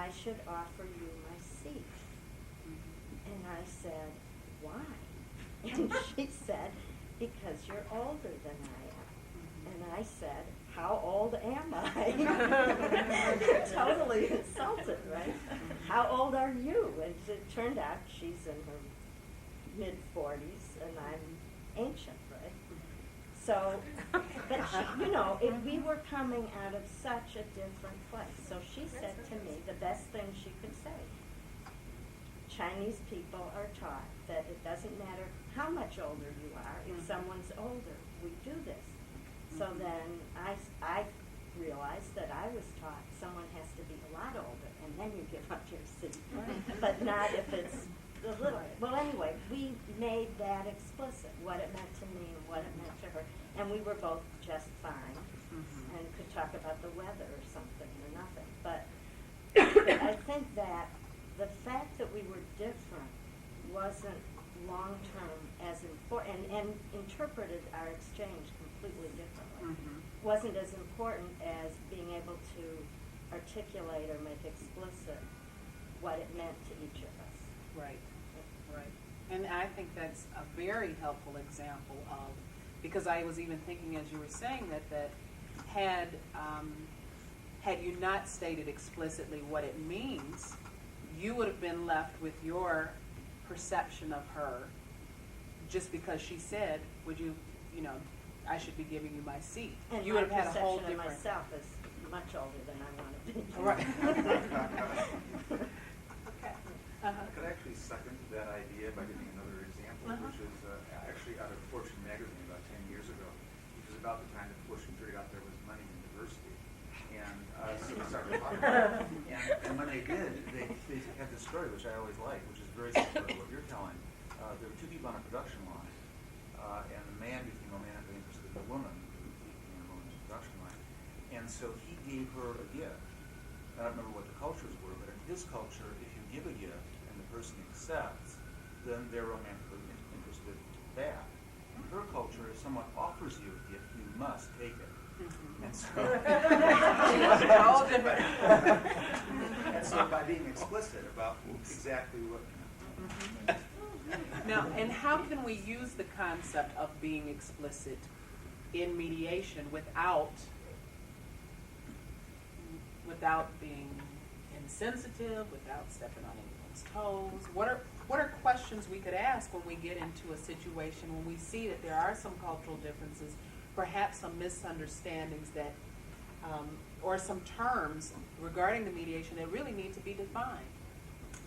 I should offer you my seat. And I said, why? And she said, because you're older than I am. And I said, how old am I? Totally insulted, right? How old are you? And it turned out she's in her mid-40s, and I'm ancient, right? So, but she, we were coming out of such a different place. So she said to me the best thing she could say. Chinese people are taught that it doesn't matter how much older you are. If someone's older, we do this. So then I realized that I was taught someone has to be a lot older, and then you give up your seat. But not if it's a little. Well, anyway, we made that explicit, what it meant to me and what it meant to her. And we were both just fine and could talk about the weather or something or nothing. But I think that the fact that we were different wasn't long-term as important, and interpreted our exchange completely differently. Wasn't as important as being able to articulate or make explicit what it meant to each of us. Right, right. And I think that's a very helpful example of, because I was even thinking as you were saying that had you not stated explicitly what it means, you would have been left with your perception of her just because she said, I should be giving you my seat. And you my would have had a whole perception of different. myself is much older than I want to be. Right. Okay. I could actually second that idea by giving another example, which is actually out of Fortune magazine about 10 years ago, which is about the time that Fortune figured out there was money in diversity. And so we started talking about it. And when they did, they had this story, which I always like, which is very similar to what you're telling. There were two people on a production line, and the man became romantically interested in the woman who became a woman's production line. And so he gave her a gift. I don't remember what the cultures were, but in his culture, if you give a gift and the person accepts, then they're romantically interested back. In her culture, if someone offers you a gift, you must take it. And so, all different. and so by being explicit about exactly what. Now, and how can we use the concept of being explicit in mediation without being insensitive, without stepping on anyone's toes? What are questions we could ask when we get into a situation when we see that there are some cultural differences, perhaps some misunderstandings that, or some terms regarding the mediation that really need to be defined?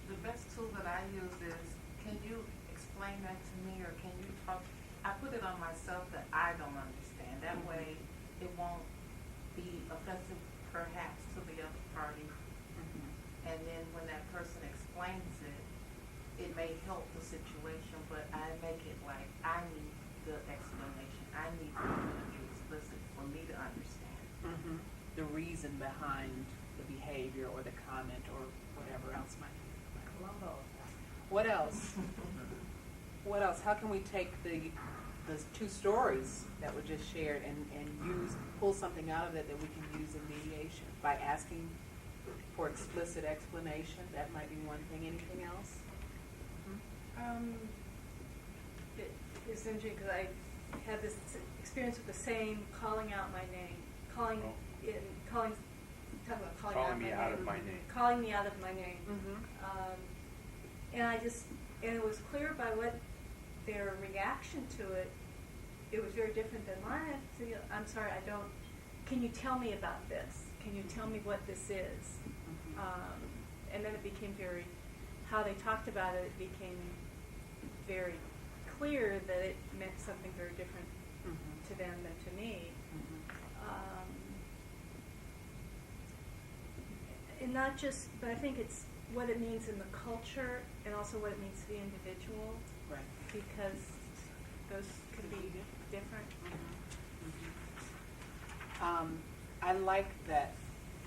The best tool that I use is, can you explain that to me, or can you talk? I put it on myself that I don't understand. That way it won't be offensive perhaps to the other party. And then when that person explains it, it may help the situation, but I make it like I need the explanation. I need to be explicit for me to understand. The reason behind the behavior or the comment or whatever else might be. What else? What else? How can we take the two stories that were just shared and pull something out of it that we can use in mediation by asking for explicit explanation? That might be one thing. Anything else? It's interesting because I had this experience with the same calling out my name, calling me out of my name. And it was clear by what their reaction to it. It was very different than mine. I'm sorry, can you tell me about this? Can you tell me what this is? And then it became how they talked about it, it became very clear that it meant something very different to them than to me. And not just, but I think it's what it means in the culture and also what it means to the individual. Right. Because those can be different. I like that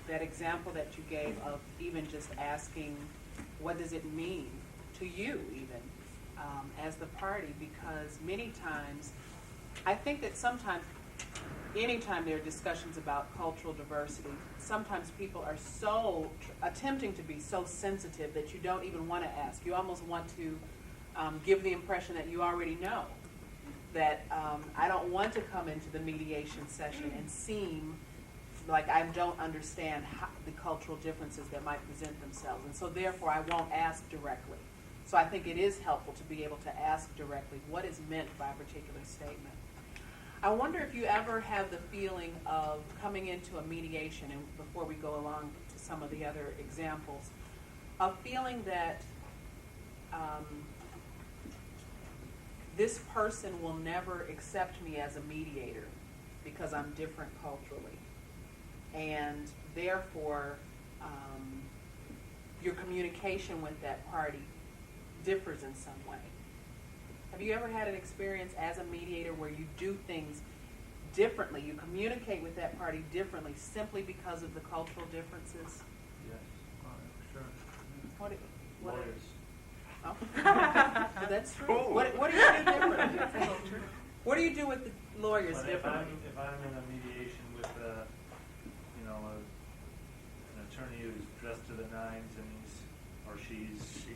example that you gave of even just asking, what does it mean to you even as the party? Because many times, I think that sometimes anytime there are discussions about cultural diversity, sometimes people are so attempting to be so sensitive that you don't even want to ask. You almost want to give the impression that you already know. That I don't want to come into the mediation session and seem like I don't understand the cultural differences that might present themselves, and so therefore I won't ask directly. So I think it is helpful to be able to ask directly what is meant by a particular statement. I wonder if you ever have the feeling of coming into a mediation, and before we go along to some of the other examples, of feeling that this person will never accept me as a mediator because I'm different culturally. And therefore, your communication with that party differs in some way. Have you ever had an experience as a mediator where you do things differently, you communicate with that party differently simply because of the cultural differences? Yes, sure. What Lawyers. Oh. That's true. What do you do differently? What do you do with the lawyers But differently? if I'm in a mediation with an attorney who's dressed to the nines and he's or she's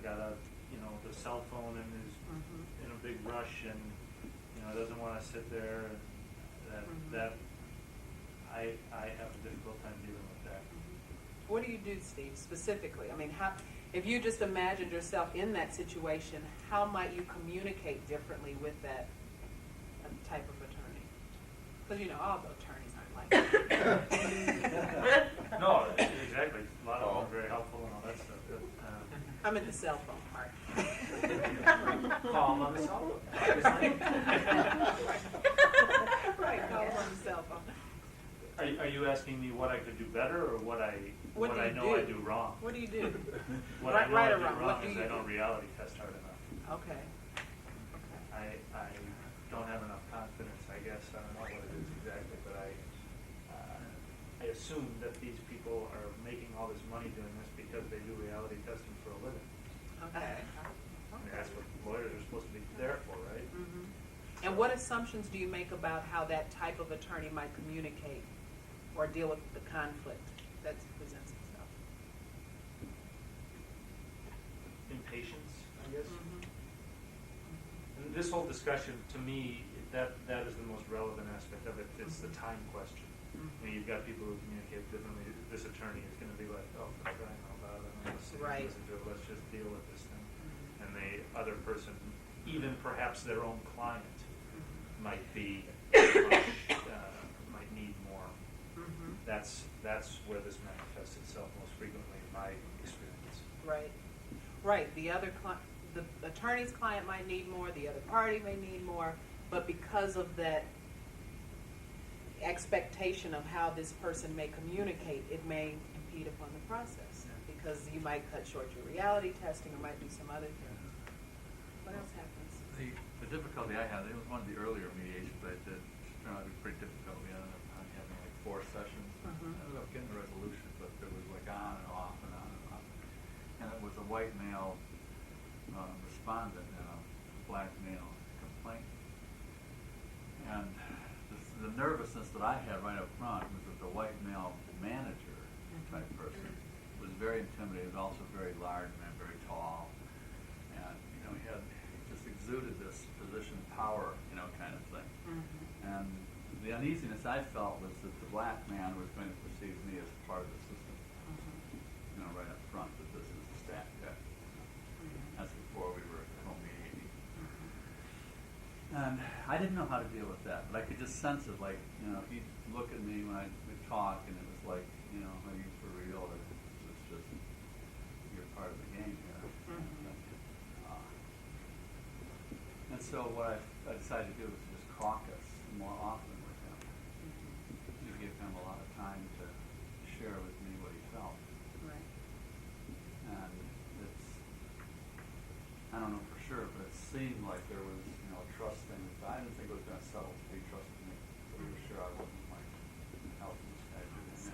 got the cell phone and is in a big rush and doesn't want to sit there, and that I have a difficult time dealing with that. What do you do, Steve, specifically? I mean, if you just imagined yourself in that situation, how might you communicate differently with that type of attorney? Because, all the attorneys aren't like that. No, exactly. A lot of them are very helpful and all that stuff. I'm in the cell phone part. Call them on the cell phone. Right, call them on the cell phone. Are you asking me what I could do better, or what I What do I you know do? I do wrong? What do you do? What Right- I know right I or do wrong? What wrong do is you I don't do? reality test hard enough. Okay. I don't have enough confidence, I guess. I don't know what it is exactly, but I assume that these people are making all this money doing this because they do reality testing for a living. Okay. I mean, that's what lawyers are supposed to be there for, right? Mm-hmm. And what assumptions do you make about how that type of attorney might communicate or deal with the conflict that presents itself? Impatience, I guess. Mm-hmm. And this whole discussion, to me, that is the most relevant aspect of it. It's the time question. I mean, you've got people who communicate differently. This attorney is going to be like, oh, I know about it. I'm going to sit and listen to it. Let's just deal with this thing. And the other person, even perhaps their own client, might be might need more. That's where this manifests itself most frequently in my experience. Right. The attorney's client might need more. The other party may need more. But because of that expectation of how this person may communicate, it may impede upon the process. Because you might cut short your reality testing, or might do some other thing. What else happens? The difficulty I had, it was one of the earlier mediations I did, turned out to be pretty difficult. We ended up having like 4 sessions. I ended up getting a resolution, but it was like on and off and on and off. And it was a white male respondent and a black male complaint. And the nervousness that I had right up front was that the white male manager type person was very intimidating, also very large man, very tall. And, he had just exuded this position of power, kind of thing. And the uneasiness I felt was that the black man was going to perceive me as part of the system, right up front, that this is a stacked deck. That's before we were co-mediating. And I didn't know how to deal with that, but I could just sense it, like, if you look at me when we talk, and it was like, are you for real, or it's just, you're part of the game here. And so what I decided to do was just caucus more often with him. To give him a lot of time to share with me what he felt. Right. And I don't know for sure, but it seemed like there was, a trust thing. I didn't think it was going to settle till he trusted me. So he was sure I wasn't like helping this guy do this.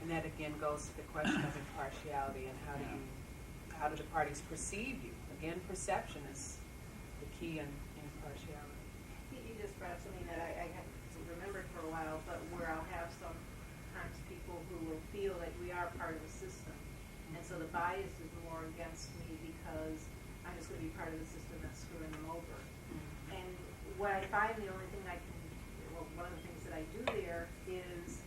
And that again goes to the question of impartiality and how do the parties perceive you? Again, perception is the key in impartiality. You she just brought something that I had remembered for a while, but where I'll have sometimes people who will feel that we are part of the system. And so the bias is more against me because I'm just going to be part of the system that's screwing them over. And what I find, the only thing one of the things that I do there is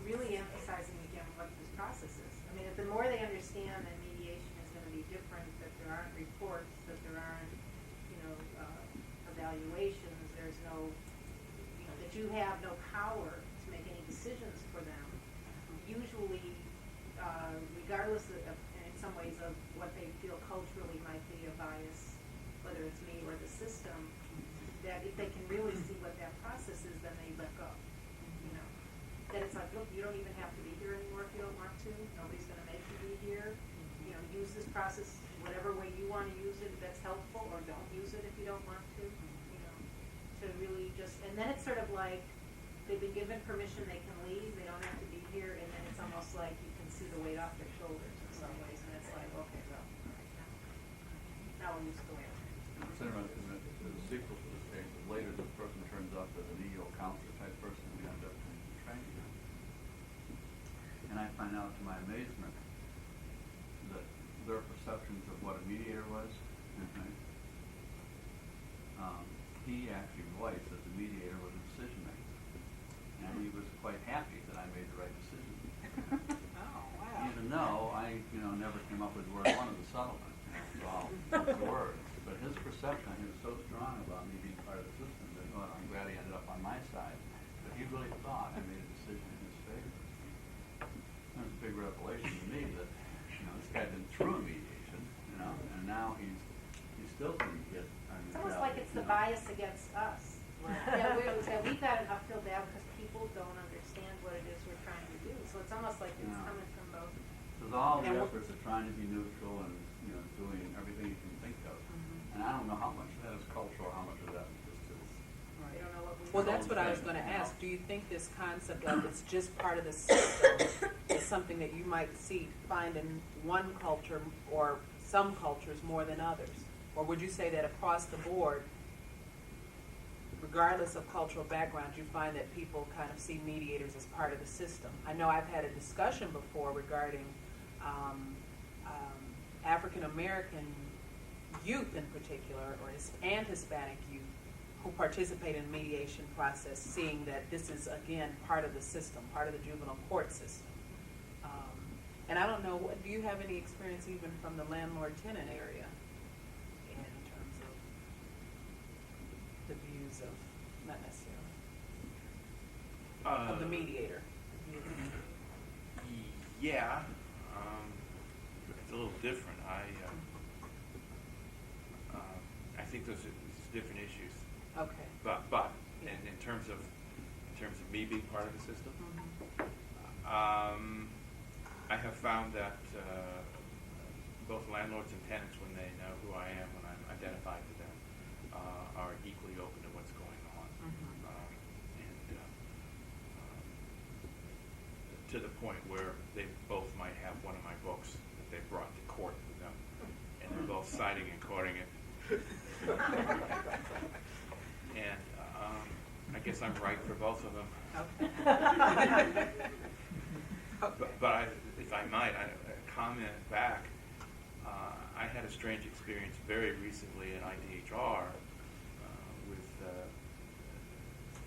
really emphasizing again what this process is. I mean, if the more they understand that mediation is going to be different, that there aren't reports, that there aren't, evaluations, there's no, that you have no power to make any decisions for them. Usually, regardless of, in some ways, of what they feel culturally might be a bias, whether it's me or the system, that if they can really see what that process is, then they let go. That it's like, look, you don't even have to be here anymore if you don't want to. Nobody's going to make you be here. Use this process whatever way you want to use it if that's helpful, or don't use it if you don't want to. To really just, and then it's sort of like they've been given permission, they can leave, they don't have to be here, and then it's almost like you can see the weight off their shoulders in some ways, and it's like, okay, well, all right, now we'll use the way It's interesting that the sequel to this case, later this person turns out to be an EO counselor type person we end up training him. And I find out to my amazement that their perceptions of what a mediator was, he actually voiced that the mediator was a decision maker. And he was quite happy that I made the right decision. Oh, wow. Even though I, never came up with word one of the settlement, all the words. But his perception, he was so strong about me being part of the system that, I'm glad he ended up on my side. But he really thought I made a decision in his favor. It was a big revelation to me that, this guy had been through a mediation, and now he's still going to get. It's almost like it's the bias against us. That we've got an uphill battle because people don't understand what it is we're trying to do. So it's almost like it's coming from both. There's all the efforts of trying to be neutral and doing everything you can think of. And I don't know how much of that is cultural, how much of that is just They don't know what we Well, that's what I was going to ask. Do you think this concept of it's just part of the system is something that you might find in one culture or some cultures more than others? Or would you say that across the board, regardless of cultural background, you find that people kind of see mediators as part of the system? I know I've had a discussion before regarding African American youth in particular, and Hispanic youth who participate in the mediation process, seeing that this is, again, part of the system, part of the juvenile court system. And I don't know, do you have any experience even from the landlord-tenant area in terms of the views of, not necessarily, of the mediator? Yeah, it's a little different. I think those are different issues. Okay. But in terms of me being part of the system, I have found that both landlords and tenants, when they know who I am, when I'm identified to them, are equally open to what's going on. To the point where they both might have one of my books that they brought to court with them, and they're both signing and quoting it. And I guess I'm right for both of them. Okay. But if I might, comment back. I had a strange experience very recently at IDHR with,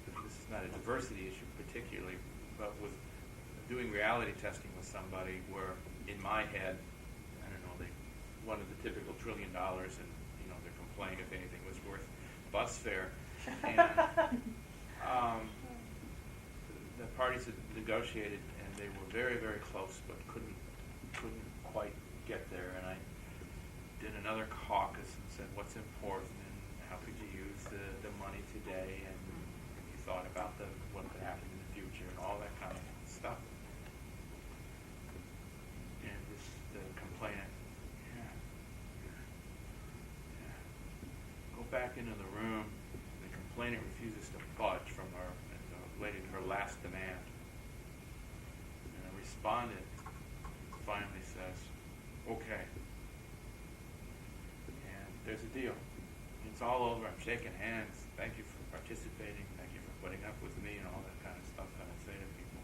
this is not a diversity issue particularly, but with doing reality testing with somebody where, in my head, I don't know, they wanted the typical $1 trillion, and they're complaining if anything was worth bus fare. And the parties had negotiated, and they were very, very close, but couldn't quite get there. And I did another caucus and said, what's important, and how could you use the money today, and you thought about what could happen in the future, and all that kind of stuff. And the complainant, go back into the room. The complainant refuses to budge from her last demand. And the respondent finally says, okay. And there's a deal. It's all over. I'm shaking hands. Thank you for participating. Thank you for putting up with me and all that kind of stuff that I say to people.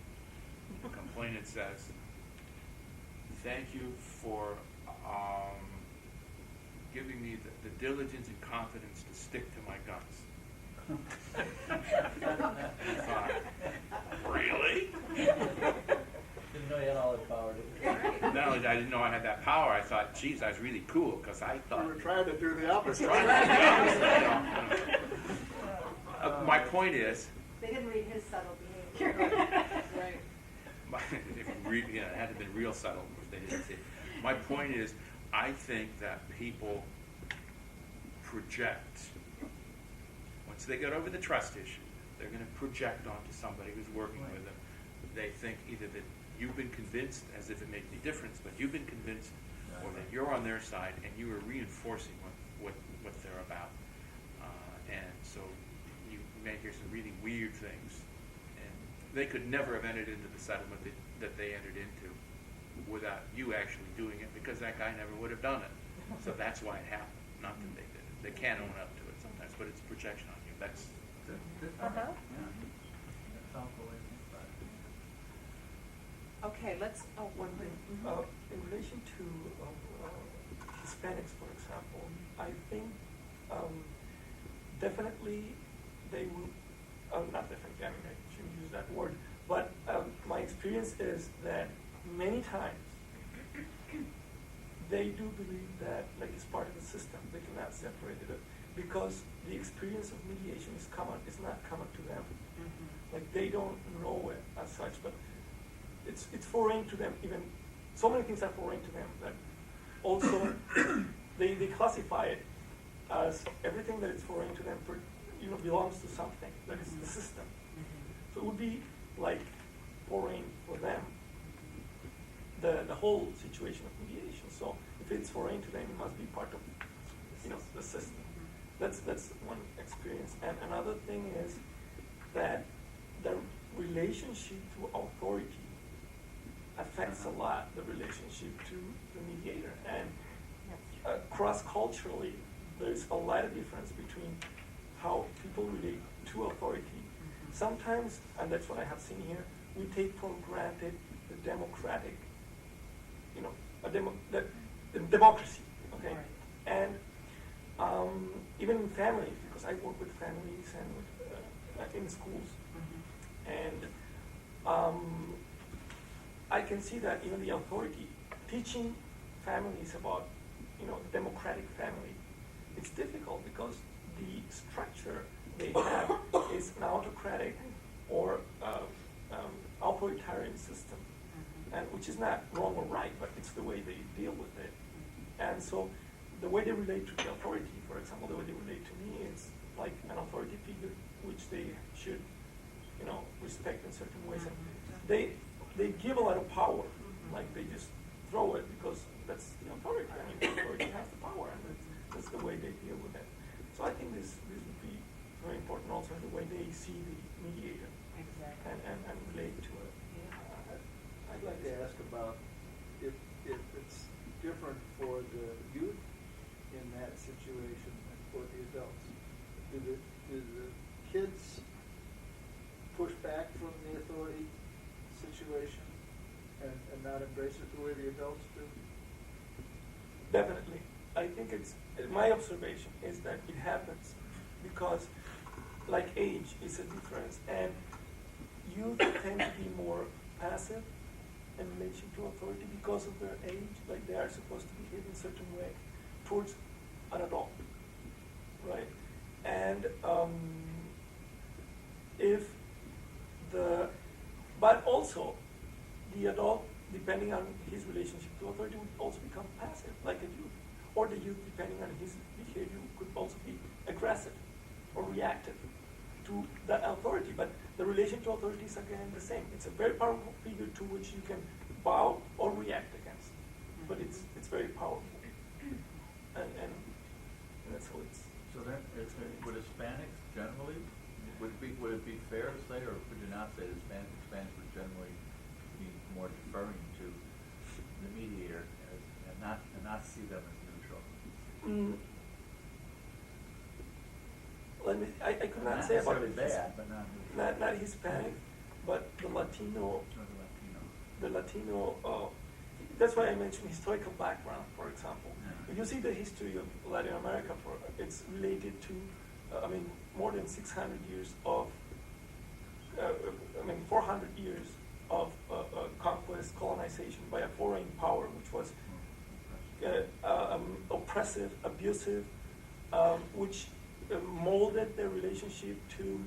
The complainant says, thank you for giving me the diligence and confidence to stick to my guns. And I thought, really? Didn't know you had all that power, did you? Not only I didn't know I had that power, I thought, geez, I was really cool, because I thought... You were trying to do the opposite. Trying to do the opposite, you know. My point is... They didn't read his subtle behavior. Right. It had to have been real subtle if they didn't see it. My point is, I think that people project. Once they get over the trust issue, they're going to project onto somebody who's working with them. They think either that you've been convinced, as if it makes any difference, but you've been convinced, or that you're on their side and you are reinforcing what they're about. And so you may hear some really weird things. And they could never have entered into the settlement that they entered into without you actually doing it, because that guy never would have done it. So that's why it happened. Not that they did it. They can't own up to it sometimes, but it's projection on you. That's Good. Uh-huh. Yeah. That sounds the way I think about it. Okay, let's, one thing. In relation to Hispanics, for example, I think definitely they will, not definitely, I mean, I shouldn't use that word, but my experience is that many times they do believe that, like, it's part of the system, they cannot separate it, because the experience of mediation is not common to them. Mm-hmm. Like, they don't know it as such, but it's foreign to them. Even so many things are foreign to them that also they classify it as everything that is foreign to them belongs to something that is the system. Mm-hmm. So it would be like foreign for them, the whole situation of mediation. So if it's foreign to them, it must be part of the system. That's one experience. And another thing is that the relationship to authority affects a lot the relationship to the mediator. And cross-culturally, there's a lot of difference between how people relate to authority. Sometimes, and that's what I have seen here, we take for granted the democratic, the democracy, okay? Right. And even in families, because I work with families and with, in schools, and I can see that even the authority teaching families about democratic family, it's difficult because the structure they have is an autocratic or authoritarian system, and which is not wrong or right, but it's the way they deal with it. And so the way they relate to the authority, for example, the way they relate to me is like an authority figure which they should respect in certain ways. And they give a lot of power, like they just throw it because that's the authority. I mean, the authority has the power, and that's the way they deal with it. So I think this would be very important also in the way they see the mediator Exactly. and relate to it. I'd like to ask about if it's different for the youth in that situation than for the adults. Do the kids push back from the authority situation and not embrace it the way the adults do? Definitely. I think my observation is that it happens because like age is a difference, and youth tend to be more passive in relation to authority because of their age, like they are supposed to behave in a certain way towards an adult, right? And but also the adult, depending on his relationship to authority, would also become passive, like a youth. Or the youth, depending on his behavior, could also be aggressive or reactive to that authority. But the relation to authority is again the same. It's a very powerful figure to which you can bow or react against. But it's very powerful. And that's how it's. So then, would Hispanics generally, would it be fair to say, or would you not say that Hispanics would generally be more deferring to the mediator and not see them as neutral? I could not Not say about necessarily bad, but not Hispanic, but the Latino, that's why I mentioned historical background, for example. Yeah. If you see the history of Latin America, it's related to, more than 600 years of, 400 years of conquest, colonization by a foreign power, which was oppressive, abusive, which molded their relationship to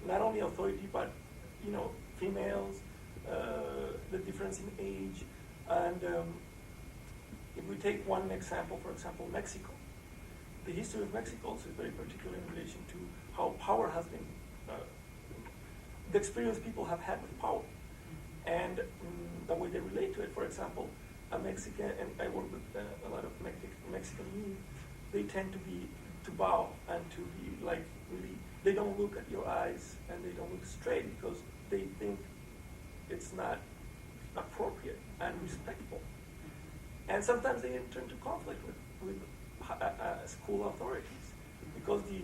not only authority, but, females, the difference in age. And if we take one example, for example, Mexico. The history of Mexico is very particular in relation to how power has been, the experience people have had with power, and the way they relate to it. For example, a Mexican, and I work with a lot of Mexican youth, they tend to bow and to be like really, they don't look at your eyes and they don't look straight because they think it's not appropriate and respectful. And sometimes they enter into conflict with school authorities because the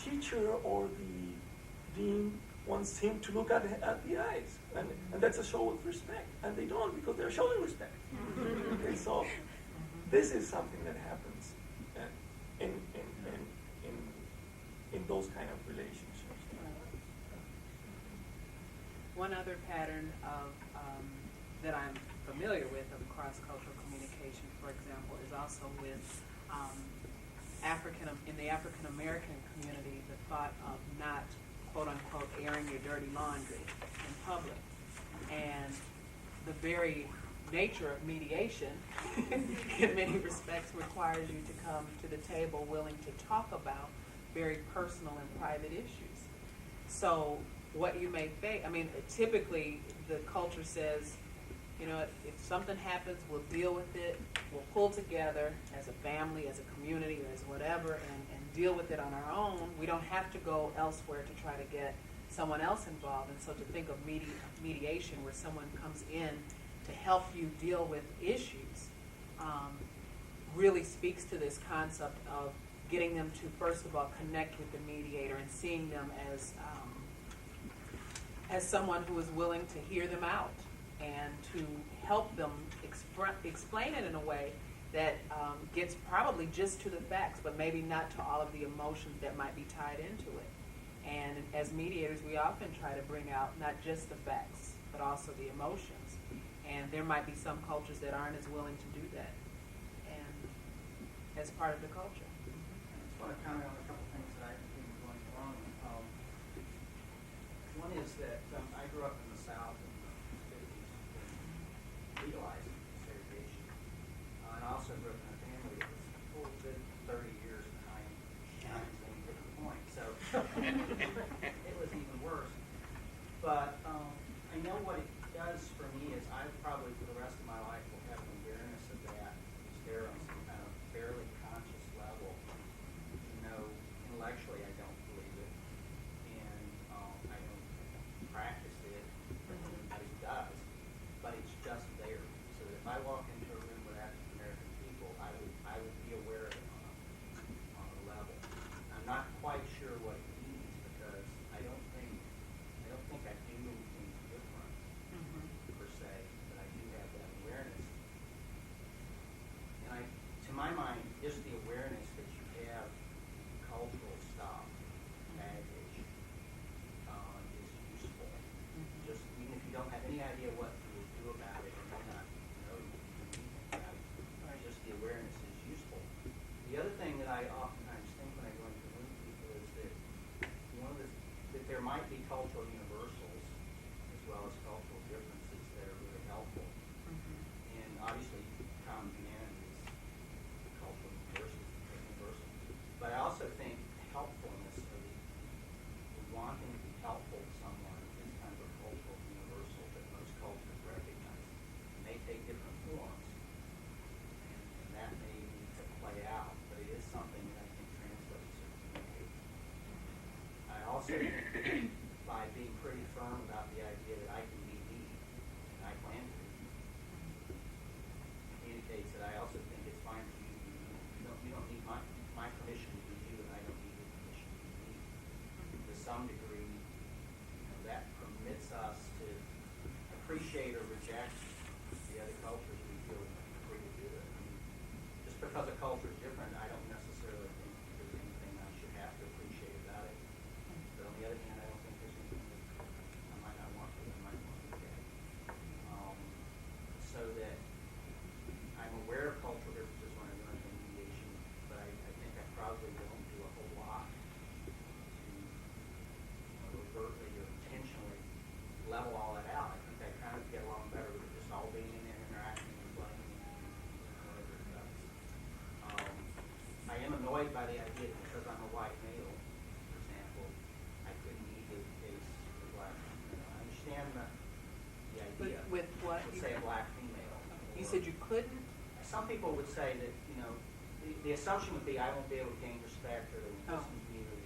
teacher or the dean wants him to look at the eyes, and that's a show of respect, and they don't because they're showing respect. Okay, so this is something that happens in those kind of relationships. One other pattern of that I'm familiar with of cross-cultural communication, for example, is also with in the African American community, the thought of not, quote unquote, airing your dirty laundry in public. And the very nature of mediation, in many respects, requires you to come to the table willing to talk about very personal and private issues. So what you may think, typically the culture says, if something happens, we'll deal with it, we'll pull together as a family, as a community, or as whatever, and deal with it on our own. We don't have to go elsewhere to try to get someone else involved. And so to think of mediation where someone comes in to help you deal with issues really speaks to this concept of getting them to, first of all, connect with the mediator and seeing them as someone who is willing to hear them out and to help them explain it in a way that gets probably just to the facts, but maybe not to all of the emotions that might be tied into it. And as mediators, we often try to bring out not just the facts, but also the emotions. And there might be some cultures that aren't as willing to do that, and as part of the culture. I just want to comment on a couple things that I think are going wrong. One is that I grew up in the South in the 50s when legalized segregation. And I also grew up in a family that was a full good 30 years behind when we hit the point. So it was even worse. But I know what it does for me is I probably for the rest of my life will have an awareness of that. It's there on some kind of fairly conscious level. Intellectually I don't believe it. And I don't practice it, as everybody does. But it's just there. So that if I walk into a room with African American people, I would be aware of it on a level. I'm not quite sure what it means because I don't think I do anything different per se, but I do have that awareness. And to my mind, just the awareness that you have cultural stuff appreciate or reject the other cultures, we feel free to do it. I mean, just because a culture is different, I don't necessarily think there's anything I should have to appreciate about it. But on the other hand, I don't think there's anything that I might not want to, I might want to look at. So that I'm aware of cultural differences when I run into mediation, but I think I probably don't do a whole lot to overtly or intentionally level all that out. I think I kind of get along better with just all being in there, interacting and playing and whatever it does. I am annoyed by the idea that because I'm a white male, for example, I couldn't mediate a case with black female. I understand the idea. With what? Let's say a black female. You said you couldn't? Some people would say that, the assumption would be I won't be able to gain respect or they won't listen to me or they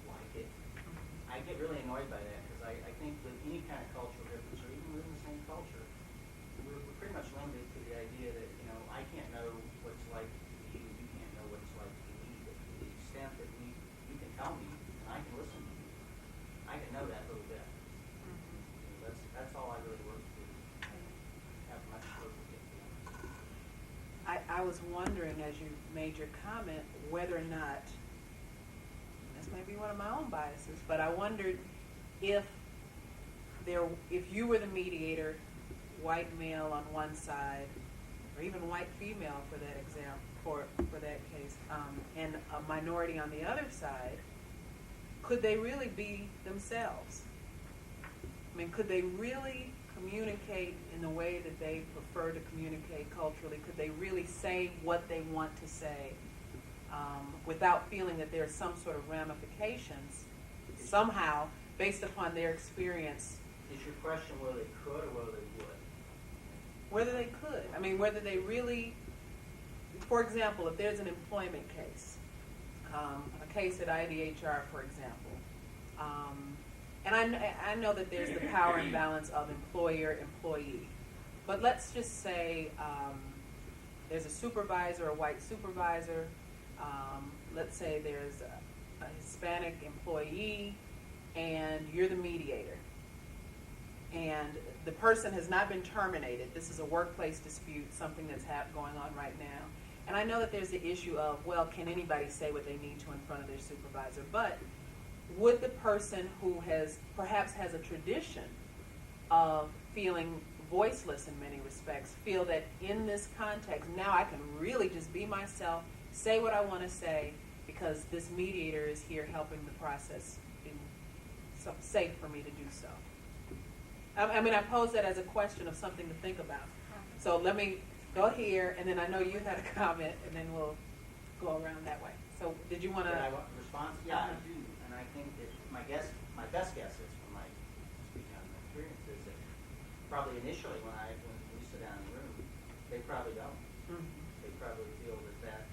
won't like it. I get really annoyed by that because I think with any kind of cultural difference or even within the same culture, we're pretty much limited to the idea that, I can't know what it's like to be you, you can't know what it's like to be me, but to the extent that you can tell me and I can listen to you, I can know that little bit. That's all I really work for. I don't have much work to get beyond. I was wondering as you made your comment whether or not, this may be one of my own biases, but I wondered if you were the mediator, white male on one side, or even white female for that example, for that case, and a minority on the other side, could they really be themselves? I mean, could they really communicate in the way that they prefer to communicate culturally? Could they really say what they want to say without feeling that there are some sort of ramifications somehow based upon their experience? Is your question whether they could or whether they would? Whether they could. I mean, whether they really, for example, if there's an employment case, a case at IDHR, for example, and I know that there's the power imbalance of employer-employee, but let's just say there's a supervisor, a white supervisor. Let's say there's a Hispanic employee, and you're the mediator. And the person has not been terminated. This is a workplace dispute, something that's going on right now. And I know that there's the issue of, well, can anybody say what they need to in front of their supervisor? But would the person who perhaps has a tradition of feeling voiceless in many respects feel that in this context, now I can really just be myself, say what I want to say, because this mediator is here helping the process be safe for me to do so? I mean, I pose that as a question of something to think about. So let me go here, and then I know you had a comment, and then we'll go around that way. So did you want to? Did I want a response? Yeah, I do. And I think that my best guess is, from my speaking out of my experience, is that probably initially when we sit down in the room, they probably don't. Mm-hmm. They probably feel that